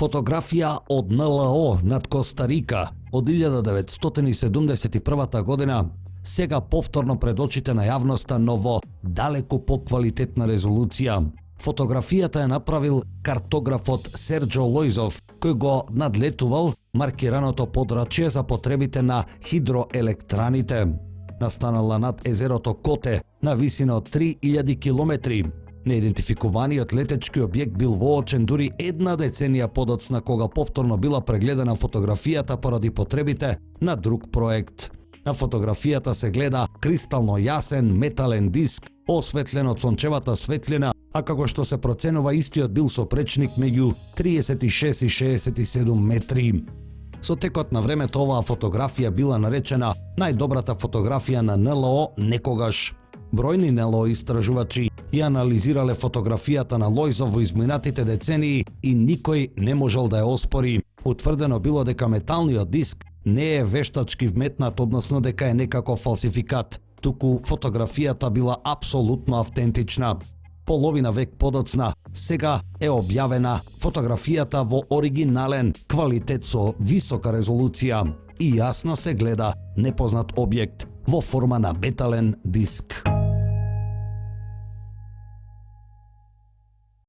Фотографија од НЛО над Коста Рика од 1971 година сега повторно пред очите на јавноста, но во далеку поквалитетна резолуција. Фотографијата е направил картографот Серджо Лојзов, кој го надлетувал маркираното подрачје за потребите на хидроелектраните. Настанала над езерото Коте на висина од 3000 километри. Неидентификуваниот летечки објект бил воочен дури една деценија подоцна, кога повторно била прегледана фотографијата поради потребите на друг проект. На фотографијата се гледа кристално јасен метален диск, осветлен од сончевата светлина, а како што се проценува истиот бил со пречник меѓу 36 и 67 метри. Со текот на времето оваа фотографија била наречена најдобрата фотографија на НЛО некогаш. Бројни НЛО истражувачи ја анализирале фотографијата на Лојзов во изминатите децении и никој не можел да ја оспори. Утврдено било дека металниот диск не е вештачки вметнат, односно дека е некако фалсификат, туку фотографијата била апсолутно автентична. Половина век подоцна, сега е објавена фотографијата во оригинален квалитет со висока резолуција и јасно се гледа непознат објект во форма на метален диск.